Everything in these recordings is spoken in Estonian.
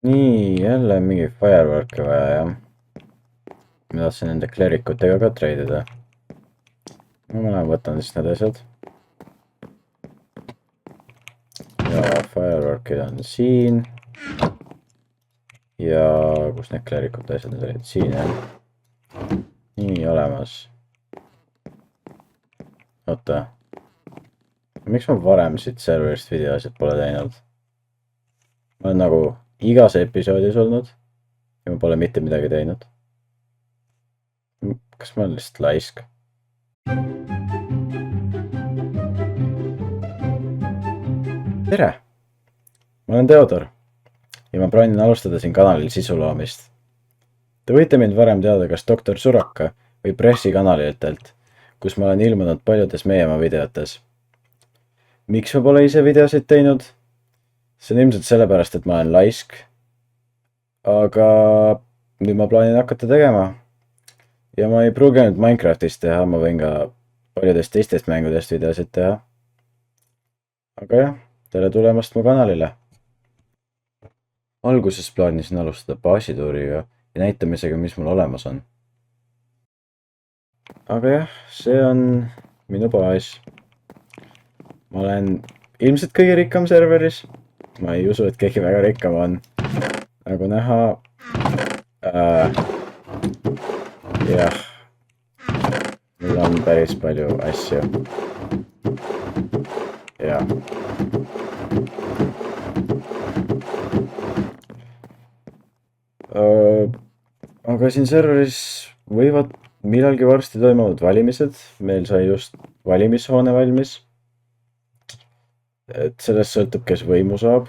nii, jälle mingi firework'e vaja, jah. Ma tahtsin nende klerikutega ka treidida. Ma võtan siis need asjad. Ja firework'id on siin. Ja kus need klerikute asjad nüüd olid? Siin, jah. Nii, olemas. Oota. Miks ma varem siit serverist videosid pole teinud? Ma olen nagu igas episoodis olnud ja ma pole mitte midagi teinud. Kas ma olen lihtsalt laisk? Tere! Ma olen Theodor ja ma plaanin alustada siin kanalil sisu loomist. Te võite mind varem teada kas Dr. Suraka või pressikanalitelt, kus ma olen ilmunud paljudes meie oma videotes. Miks ma pole ise videosid teinud? See on ilmselt sellepärast, et ma olen laisk. Aga nüüd ma plaanin hakata tegema. Ja ma ei pruugi ainult Minecraftist teha, ma võin ka paljudest teistest mängudest videosid teha. Aga jah, tere tulemast mu kanalile. Alguses plaanisin alustada baasituuriga ja näitamisega, mis mul olemas on. Aga jah, see on minu baas. Ma olen ilmselt kõige rikkam serveris. Ma ei usu, et keegi väga rikkam on. Nagu näha... jah. Mul on päris palju asju. Jah. Aga siin serveris võivad millalgi varsti toimuvad valimised. Meil sai just valimishoone valmis. Et sellest sõltub, kes võimu saab.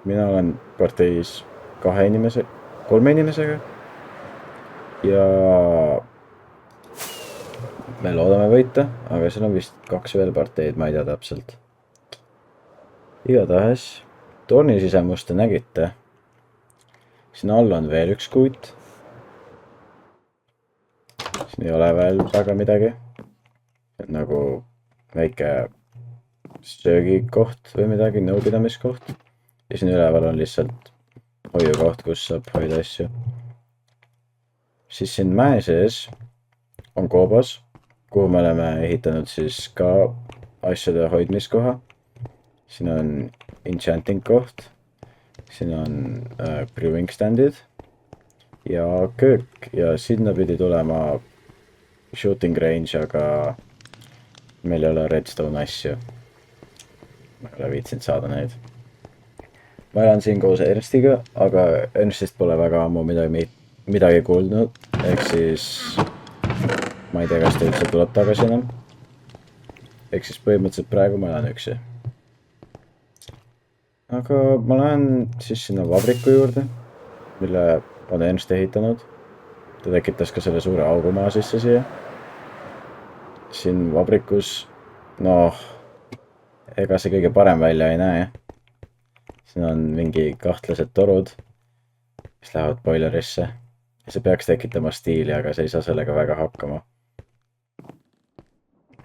Mina olen parteis 3 inimesega. Ja me loodame võita, aga seal on vist 2 veel parteid, ma ei tea täpselt. Igatahes, torni sisemust te nägite. Siin all on veel üks kuut. Siin ei ole veel väga midagi. Nagu väike söögikoht või midagi, nõupidamiskoht. Ja siin üleval on lihtsalt hoiukoht, kus saab hoida asju. Siis siin mäe sees on koobas, kuhu me oleme ehitanud siis ka asjade hoidmiskoha. Siin on enchanting koht. Siin on brewing standid ja köök ja sinna pidi tulema shooting range, aga meil ei ole redstone asju. Ma ei ole viitsinud saada neid. Ma elan siin koos Ernstiga, aga Ernstist pole väga ammu midagi kuulnud. Ehk siis ma ei tea, kas ta üldse tuleb tagasi enam. Ehk siis põhimõtteliselt praegu ma elan üksi. Aga ma lähen siis sinna vabriku juurde, mille on Ernst ehitanud. Ta tekitas ka selle suure augu maa sisse siia. Siin vabrikus, noh, ega see kõige parem välja ei näe. Siin on mingi kahtlased torud, mis lähevad boilerisse. See peaks tekitama stiili, aga see ei saa sellega väga hakkama.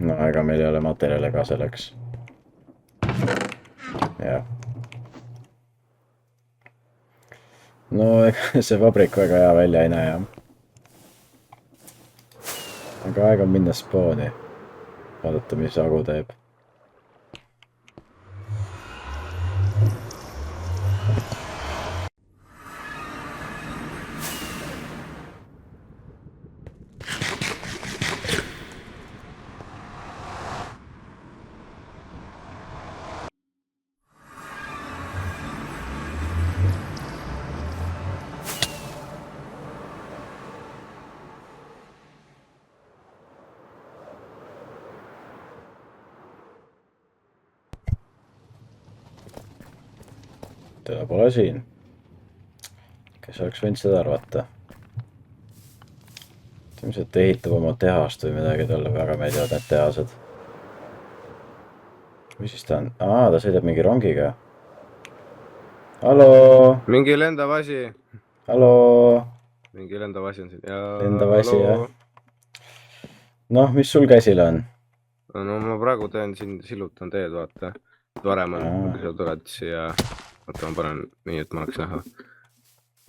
No ega meil ei ole materjale ka selleks. Jah. No ega see vabrik väga hea välja ei näe, jah. Aga aeg on minna spooni. Vaadata, mis agu teeb. Teda pole siin. Kes oleks võinud seda arvata? Ilmselt ehitab oma tehast või midagi, talle väga meeldivad need tehased. Mis siis ta on? Ta sõidab mingi rongiga. Hallo! Mingi lendav asi. Hallo! Mingi lendav asi on siin. Lendav asi, jah. Noh, mis sul käsil on? No ma praegu teen siin, sillutan teed, vaata. Varem on, kui sa tuled siia, vaata ma panen nii, et ma oleks näha.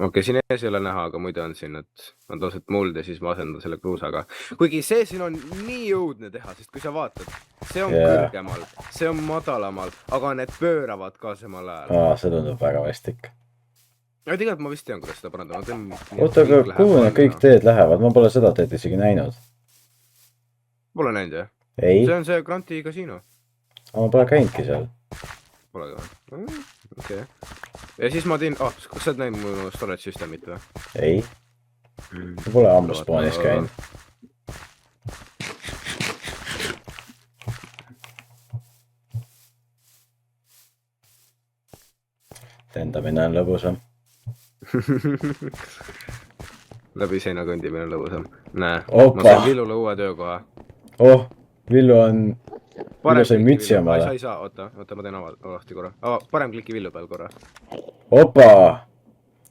okei, siin ees ei ole näha, aga muidu on siin, et on tasunud muld ja siis ma asendan selle kruusaga. Kuigi see siin on nii õudne teha, sest kui sa vaatad, see on kõrgemal, see on madalamal, aga need pööravad ka samal ajal. See tundub väga vastik. Ja tegelikult ma vist tean, kuidas seda parandama. Oota, aga kuhu need kõik teed lähevad? Ma pole seda teed isegi näinud. Pole näinud, jah? Ei. See on see Granti kasiino. Ma pole käinudki seal. Pole ka. Okei. Ja siis ma teen... kas sa oled näinud mu storage systemit või? Ei. Ma pole ammu spawnis käinud. Lendamine on lõbusam. Läbi seina kõndimine on lõbusam. Näe, Opa. ma sain Villule uue töökoha. Villu sai mütsi omale. Sa ei saa, oota, ma teen avasti korra. Parem kliki Villu peal korra. Opa!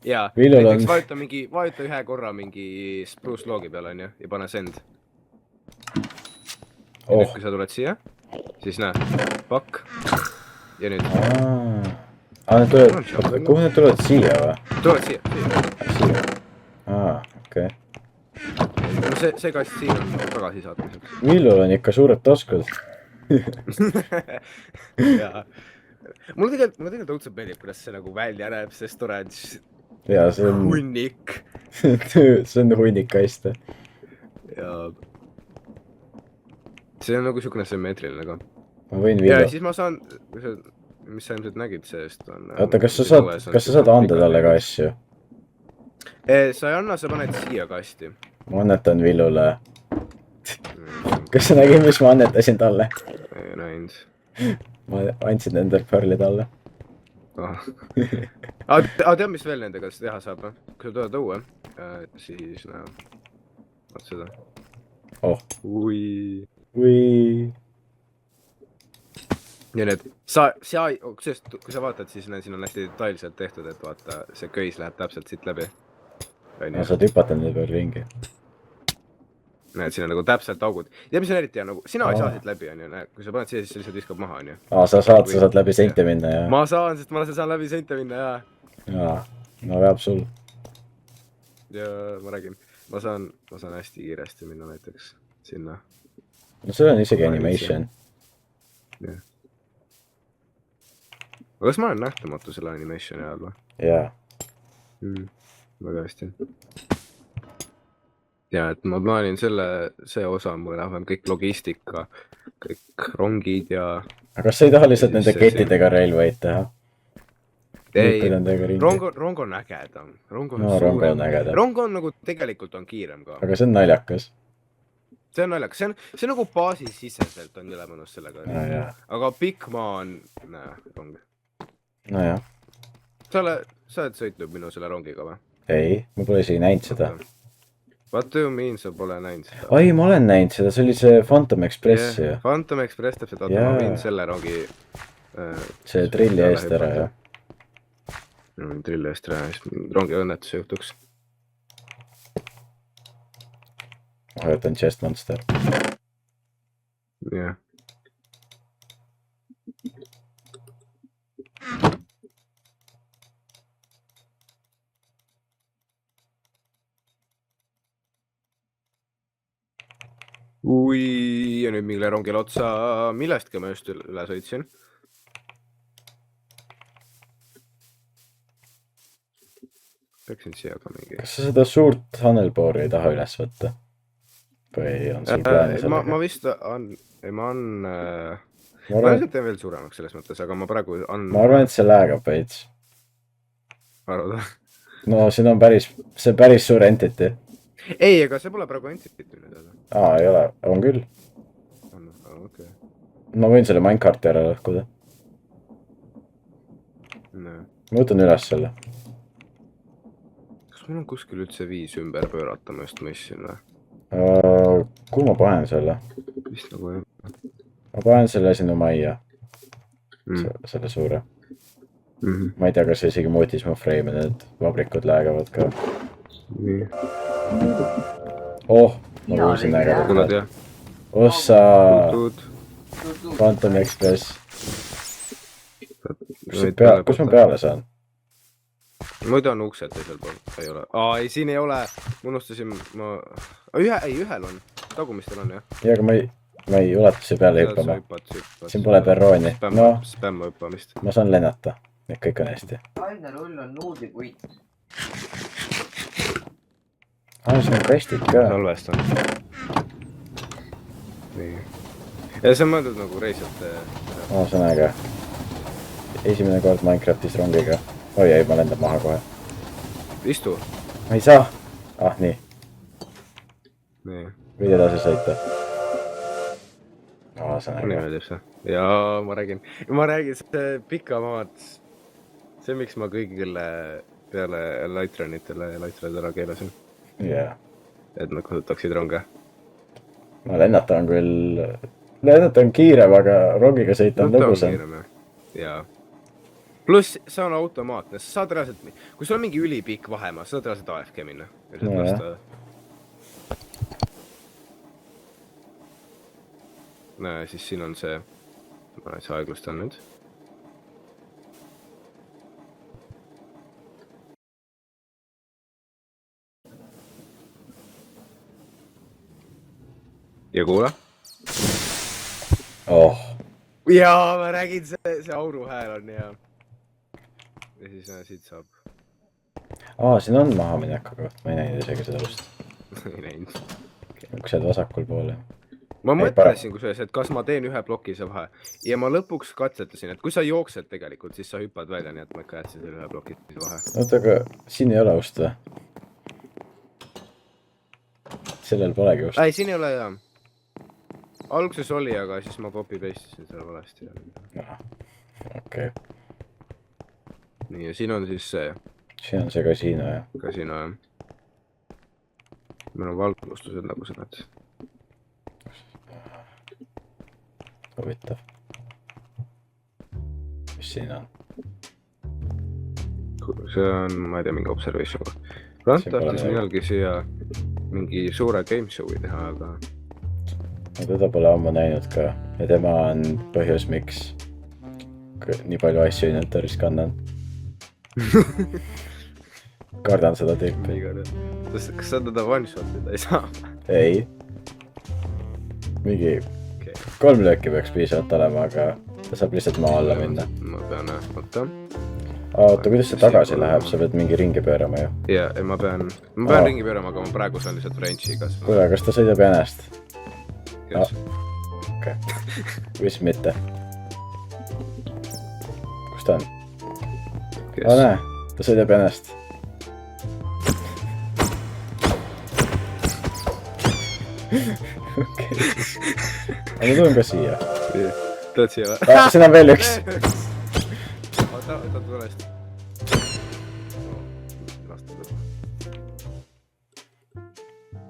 Jaa, Villul näiteks vajuta ühe korra mingi spruce loogi peal, on ju, ja pane send. Ja nüüd, kui sa tuled siia, siis näe, pakk. Ja nüüd. Kuhu need tulevad siia või? Tulevad siia. Okei. See kast siin on tagasi saatmiseks. Villul on ikka suured taskud. Jaa. Mulle tegelikult õudselt meeldib, kuidas see nagu välja näeb, see storage. Jaa, see on... Hunnik. See on hunnik kaiste. Jaa. See on nagu sükune sümmeetriline ka. Ma võin Villu. Ja siis ma saan... Mis sa ilmselt nägid seest on... Oota, kas sa saad anda talle ka asju? Sa ei anna, sa paned siia kasti. Ma annetan Villule. Kas sa nägid, mis ma annetasin talle? Ei näinud. Ma andsin endal pörli talle. Tead, mis veel nendega teha saab? Kui sa tuled õue, siis näe. Vaat seda. Ui. Ja need, kui sa vaatad, siis siin on hästi detailselt tehtud, et vaata, see köis läheb täpselt siit läbi. Saad hüpata nende peal ringi. Näed, siin on nagu täpselt augud. Ja mis on eriti, nagu sina ei saa siit läbi, on ju, näed, kui sa paned siia, siis see lihtsalt viskab maha, on ju. Sa saad läbi seinte minna, jah? Ma saan, sest ma saan läbi seinte minna, jah. No veab sul. Ja ma räägin, ma saan hästi kiiresti minna näiteks sinna. No see on isegi animation. Jah. Aga kas ma olen nähtamatu selle animationi ajal või? Jaa. Väga hästi. Ja, et ma plaanin see osa mulle läheb kõik logistika, kõik rongid ja... Aga kas sa ei taha lihtsalt nende kettidega railway'd teha? Ei, rong on ägedam. Rong on nagu tegelikult on kiirem ka. Aga see on naljakas. See on naljakas. See on nagu baasisiseselt on üle mõnus sellega. Aga pikk maa on... rong. No jah. Sa oled sõitnud minu selle rongiga või? Ei, ma pole isegi näinud seda. What do you mean, sa pole näinud seda? Ai, ma olen näinud seda, see oli see Phantom Express ju. Phantom Express täpselt, ma võin selle rongi... See trilli eest ära, jah. Trilli eest ära, siis rongi õnnetus juhtuks. Ma võtan Chest Monster. Jah. Ui, ja nüüd mingile rongile otsa, millestki ma just üle sõitsin. Peaksin siia ka mingi... Kas sa seda suurt tunnelboari ei taha üles võtta? Või on sul plaani sellega? Ma vist on... Ma lihtsalt teen veel suuremaks selles mõttes, aga ma praegu on... Ma arvan, et see läägab veits. Arvad? No siin on päris suur entity. Ei, aga see pole praegu entity nüüd. Ei ole, on küll. Okay. Ma võin selle minecart'i ära lõhkuda. Ma võtan üles selle. Kas mul on kuskil üldse 5 ümber pöörata, ma just mõistsin või? Kuhu ma panen selle? Vist nagu ei. Ma panen selle sinu majja. Selle suure. Ma ei tea, kas see isegi muutis mu frame, need vabrikud läägavad ka. Nii. Ma kuulsin ägedalt. Ossa! Phantom Express. Kus ma peale saan? muidu on uksed teisel pool, ei ole. Ei, siin ei ole, ma unustasin, ühel on, tagumistel on jah. ja, aga ma ei ulatuse peale hüppama. Siin pole perrooni. Spämma hüppamist. Ma saan lennata, et kõik on hästi. Aina rull on nuudipuit. See on kastid ka. Salvestan. Nii. Ja see on mõeldud nagu reisijate... See on äge. Esimene kord Minecraftis rongiga. Oi, ei, ma lendan maha kohe. Istu. Ma ei saa. Nii. Nii. Võid edasi sõita. See on Nii äge. meeldib see. Jaa, ma räägin see pika maad. See, miks ma kõigile peale Lightrunitele Lightrunid ära keelasin. Jaa. Et nad kasutaksid ronge. Ma lennatan küll... Lennatan kiirem, aga rongiga sõita on lõbusam. Jaa. Pluss see on automaatne. Sa saad reaalselt... Kui sul on mingi ülipikk vahemaa, sa saad reaalselt AFK minna. Siis siin on see... Ma see aeglustan nüüd. Ja kuule? Jaa, ma räägin, see auru hääl on hea. Ja siis siit saab. Siin on mahamineku koht, ma ei näinud isegi seda lust. Ei näinud. Uksed vasakul poole. Ma mõtlesin kusjuures, et kas ma teen ühe plokise vahe. Ja ma lõpuks katsetasin, et kui sa jooksed tegelikult, siis sa hüppad välja, nii et ma ikka jätsin selle ühe plokise vahe. Oota, aga siin ei ole ust või? Sellel polegi ust. Ei, siin ei ole jah. Alguses oli, aga siis ma copy-paste'isin selle valesti. Okei. Nii, ja siin on siis see. Siin on see kasiino, jah. Kasiino, jah. Meil on valgustused nagu sa näed. Huvitav. Mis siin on? See on, ma ei tea, mingi observation koht. Rand tahtis millalgi siia mingi suure game show'i teha, aga... Ma teda pole ammu näinud ka. Ja tema on põhjus, miks nii palju asju inventoris kannan. Kardan seda tüüpi. Kas sa teda one-shot'ida ei saa? Ei. Mingi 3 lööki peaks piisavalt olema, aga ta saab lihtsalt maa alla minna. Ma pean, oota. Oota, kuidas see tagasi läheb? Sa pead mingi ringi pöörama ju. Ja, ma pean ringi pöörama, aga ma praegu saan lihtsalt Frenchiga. Kuule, kas ta sõidab jänest? Kes? Okei. Vist mitte. Kus ta on? Näe, ta sõidab jänest. Okei. Aga ma tulen ka siia. Tuled siia või? Siin on veel üks. Oota tulest.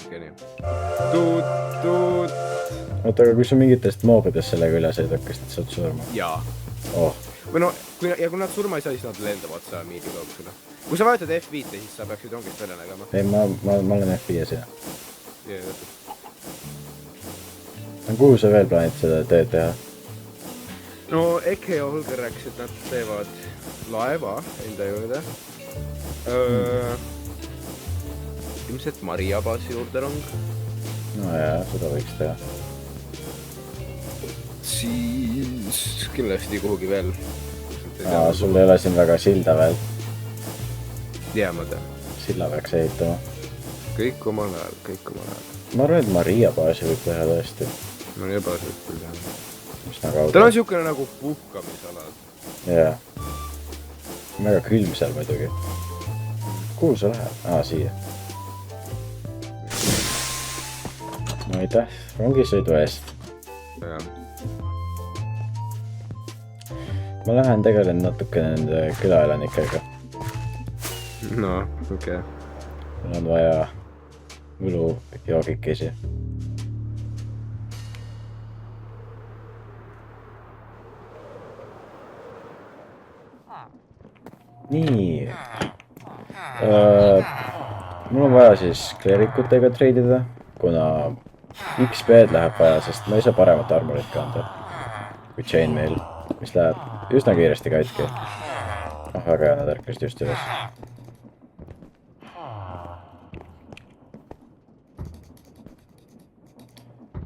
Okei, nii. Tuut. Oota, aga kui sa mingitest moobidest sellega üle sõidab, kas nad saad surma? Jaa. Või no, kui nad surma ei saa, siis nad lendavad seal miidi kaugusele. Kui sa vajutad F5, siis sa peaksid rongist välja nägema. Ei, ma olen F5 ja. Kuhu sa veel plaanid seda tööd teha? No Eke ja Holger rääkis, et nad teevad laeva enda juurde. Ilmselt Maria baasi juurde rong. No jaa, seda võiks teha. Siis kindlasti kuhugi veel. Sul ei ole siin väga silda veel. Jaa, ma tean. Silla peaks ehitama. Kõik omal ajal. Ma arvan, et Maria baasi võib teha tõesti. Maria baasi võib küll teha. Tal on siukene nagu puhkamisalad. Jaa. Väga külm seal muidugi. Kuhu sa lähed? Siia. No aitäh rongisõidu eest. Jaa. Ma lähen tegelen natuke nende külaelanikega. No, okei. Mul on vaja võlu joogikesi. Nii. Mul on vaja siis klerikutega treidida, kuna XP-d läheb vaja, sest ma ei saa paremat armorit kanda kui chainmail, mis läheb üsna kiiresti katki. väga hea, nad ärkasid just üles.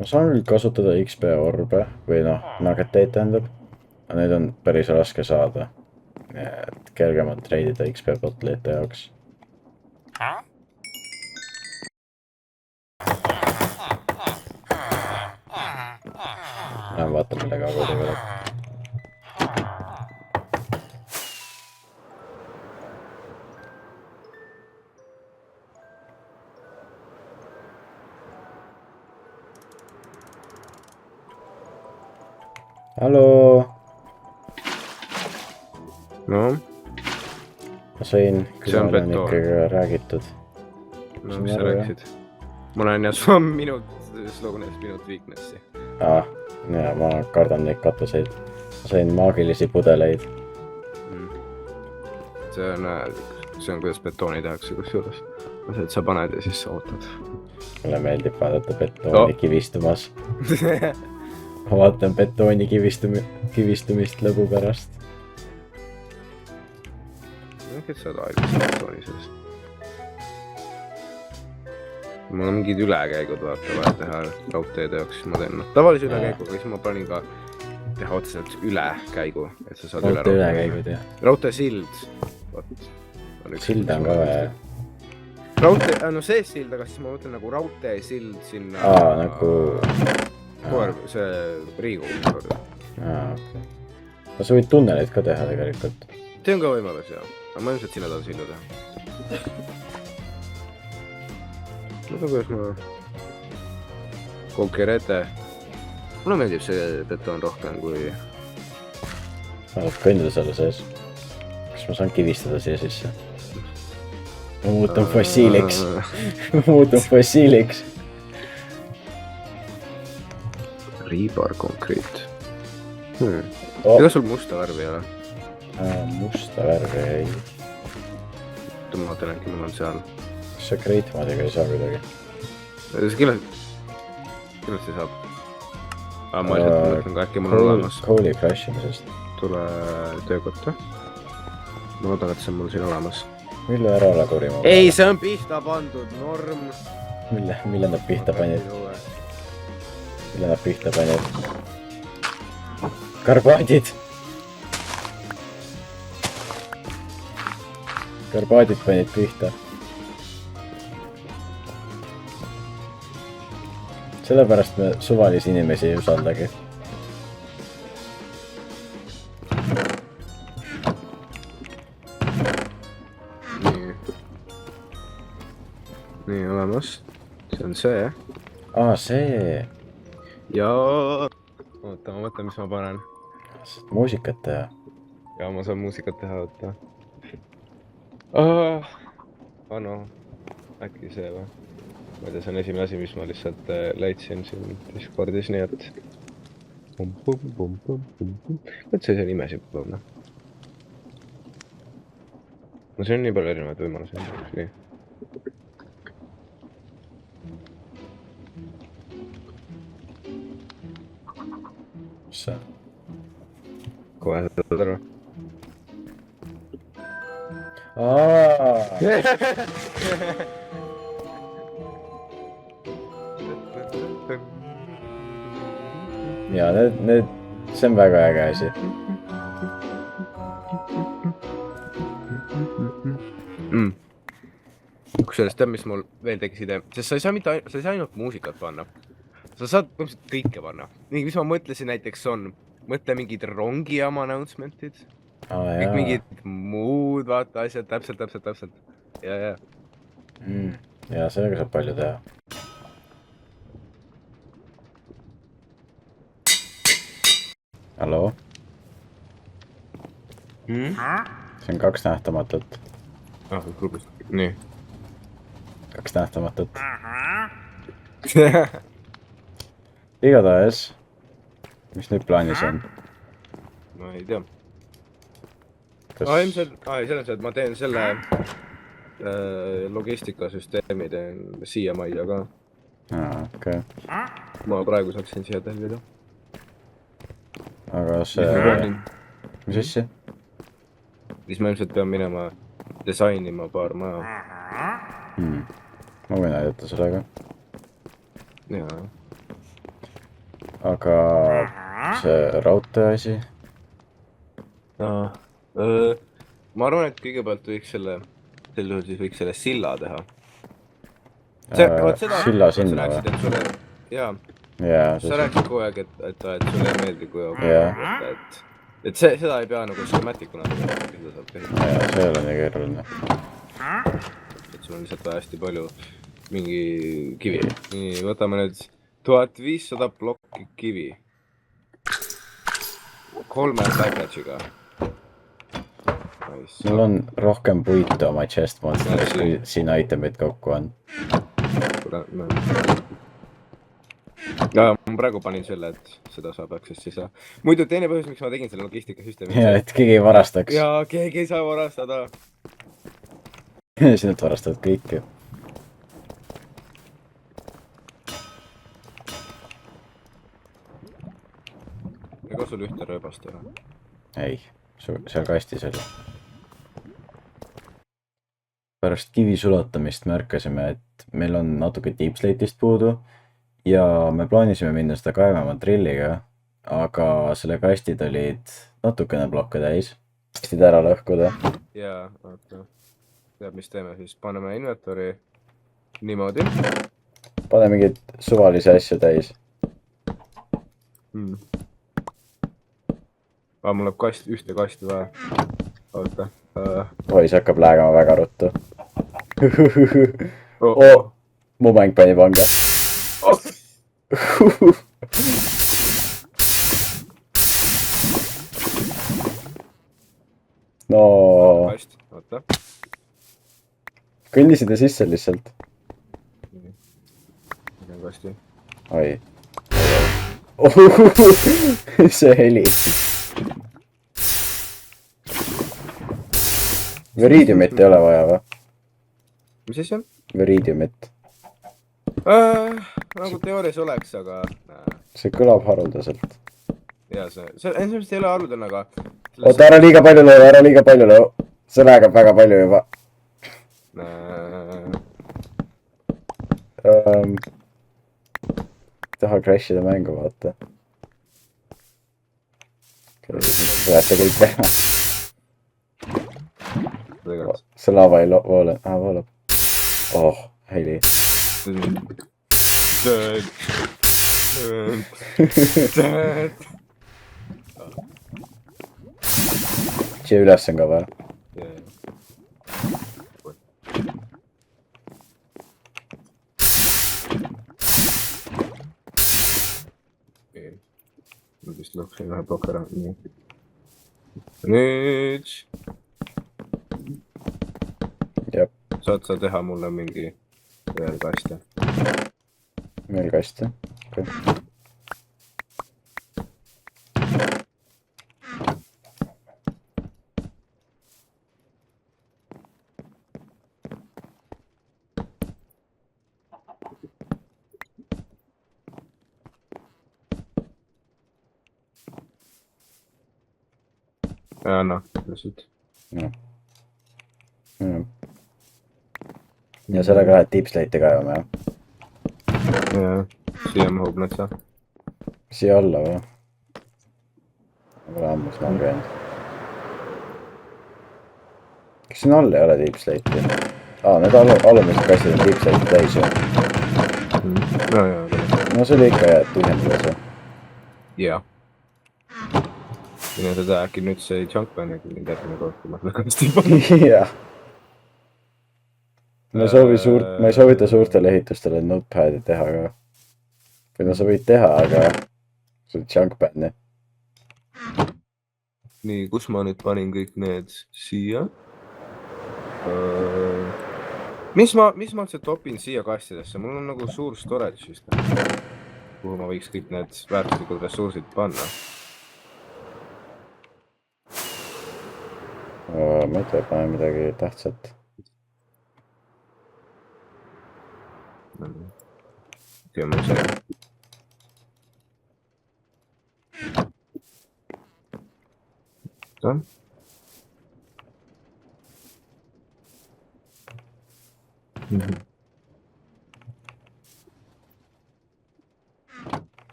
ma saan küll kasutada XP orbe või noh, nuggeteid tähendab. aga neid on päris raske saada. et kergemalt treidida XP botlite jaoks. Lähen vaatan, millega Ago tegeleb. Halloo, no, ma sõin, See on külaline betoon. ikkagi räägitud. no Saan mis sa aru, jah. rääkisid? Ma olen ja sul on minut sloganis minut weakness'i. Ja, ma kardan neid katuseid. Ma sõin maagilisi pudeleid. see on kuidas betooni tehakse kusjuures. see, et sa paned ja siis sa ootad. Mulle meeldib vaadata betooni kivistumas. Ma vaatan betooni kivistumist lõbu pärast. kes sa tahad betooni sees? mul on mingid ülekäigud vaja teha raudteede jaoks, ma teen tavalise ülekäigu, aga siis ma panin ka teha otseselt ülekäigu, et sa saad Raudtee ülekäigud ja raudteesild. silda on ka vaja. raudtee, no see sild, aga siis ma mõtlen nagu raudteesild sinna. Nagu... see Riigikogu juurde. Okay. No sa võid tunneleid ka teha tegelikult. see on ka võimalus jah, aga ma ilmselt sinna tahan silda teha. ma tean, kuidas ma... Conquerete. Mulle meeldib see betoon rohkem kui... Ma saab kõndida selle sees. Kas ma saan kivistada siia sisse? Ma muutun fossiiliks. Ma muutun fossiiliks. Rebar konkreet. Ega sul musta värvi ei ole? Musta värvi ei. Ma vaatan äkki mul on seal. Kas see Great Modiga ei saa kuidagi? See kindlasti saab. Aga ma lihtsalt mõtlen ka äkki mul on olemas. Holy crash imisest. Tule töökotta. Ma loodan, et see on mul siin olemas. Mille ära ole kurima? Ei, see on pihta pandud, norm. Mille nad pihta panid? Mille nad pihta panid? Karbaadid! Karbaadid panid pihta. Sellepärast me suvalisi inimesi ei usaldagi. Nii, olemas. See on see. See. Ja... Oota, ma mõtlen, mis ma panen. Saad muusikat teha. Ja ma saan muusikat teha, oota. No, äkki see või? Ma ei tea, see on esimene asi, mis ma lihtsalt leidsin siin Discordis, nii et... Mõt see on imesid põlvne. No see on nii palju erinevaid võimalusi. Nii. Mis see? Kohe saad aru. Ja see on väga äge asi. Kusjuures tead, mis mul veel tekkis idee, sest sa ei saa ainult muusikat panna. Sa saad põhimõtteliselt kõike panna. Nii, mis ma mõtlesin näiteks on, mõtle mingid rongijaama announcement'id. Kõik mingid muud, vaata asjad, täpselt. Ja. Ja sellega saab palju teha. Halloo? See on 2 nähtamatut. Grupis. Nii. 2 nähtamatut. Igatahes, mis nüüd plaanis on? Ma ei tea. Ilmselt, selles, et ma teen selle logistikasüsteemi teen siia majja ka. Okei. Ma praegu saaksin siia tellida. Aga see... Mis asja? siis ma ilmselt pean minema disainima paar maja . Ma võin aidata sellega . jaa . aga see raudtee asi , ma arvan , et kõigepealt võiks sel juhul siis võiks selle silla teha . silla sinna või ? või ? jaa , jaa , sa rääkisid kogu aeg , et sulle ei meeldi , kui Jaa. et seda ei pea nagu schematicuna tegema , seda saab teha . see ei ole nii keeruline . et sul on lihtsalt vaja hästi palju mingi kivi . nii , võtame nüüd 1500 plokki kivi . 3 package'iga . mul on rohkem puitu oma chest monster'is , kui siin itemid kokku on . ja ma praegu panin selle , et seda saab access'i saa . muidu teine põhjus , miks ma tegin selle logistikasüsteemi . ja , et keegi ei varastaks . ja keegi ei saa varastada . sinult varastavad kõik ju . ega sul ühte rööbast ei ole ? ei , seal kastis oli . pärast kivi sulatamist märkasime , et meil on natuke deep slate'ist puudu ja me plaanisime minna seda kaevama drilliga , aga selle kastid olid natukene blokke täis . kastid ära lõhkuda . jaa , oota . tead , mis teeme siis ? paneme inventory niimoodi pane mingeid suvalisi asju täis . mul läheb ühte kasti vaja . oota . oi , see hakkab läägama väga ruttu . Oh. mu mäng pani panga . no kast , oota . kõndisid sisse lihtsalt . kasti . oi . see heli . Veridiumit ei ole vaja või ? mis asi on ? Veridiumit . nagu teoorias oleks , aga see kõlab haruldaselt . ja see ilmselt ei ole haruldane , aga . oota , ära liiga palju lõu , ära liiga palju lõu . see läheb väga palju juba . taha crash ida mängu , vaata . tulete kõik teha . see lava ei voole , voolab . oh , heli . siia üles on ka vaja . ma vist lõhkusin ühe ploki ära . nüüd jah , saad sa teha mulle mingi veel kaste ? veel kast jah okay. . anna , lihtsalt . ja sellega lähed deep slate'i kaevama jah ? jaa , siia mahub metsa . siia alla või ? ma pole ammu seda käinud . kas siin all ei ole deep slate'i ? need alumised kastid on deep slate'i täis ju . no see oli ikka hea , et tühjendada see . jaa . mine seda , äkki nüüd see junkman ja mind järgmine kord , kui ma selle kasti panen . jah . ma ei soovita suurtele ehitustele notepad'i teha ka . või no sa võid teha , aga see on junkman jah . nii , kus ma nüüd panin kõik need siia ? mis ma üldse topin siia kastidesse , mul on nagu suur storage vist , kuhu ma võiks kõik need väärtuslikud ressursid panna . ma ei tea , pane midagi tähtsat . okei , mul see .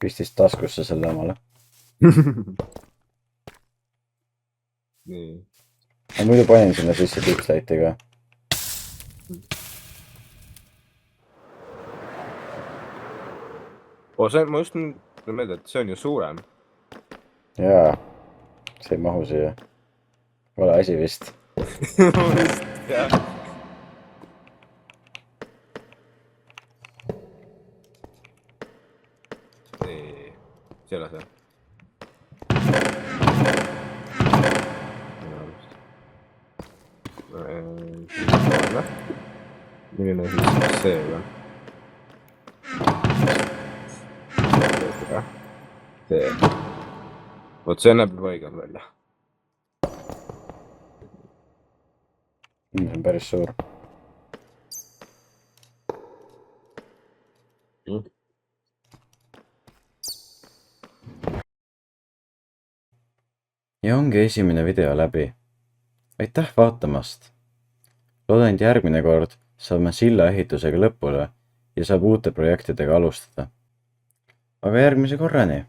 Pistis taskusse selle omale. nii . Ma muidu panin sinna sisse tipslaiti ka. ma just mõtlen meelde, et see on ju suurem . Jaa. See ei mahu siia. Vale asi vist. jah . nii , see ei ole see . milline siis see on ? see . vot see näeb juba õigem välja . See on päris suur. Ja ongi esimene video läbi. Aitäh vaatamast! Loodan, et järgmine kord saame silla ehitusega lõpule ja saab uute projektidega alustada. Aga järgmise korrani!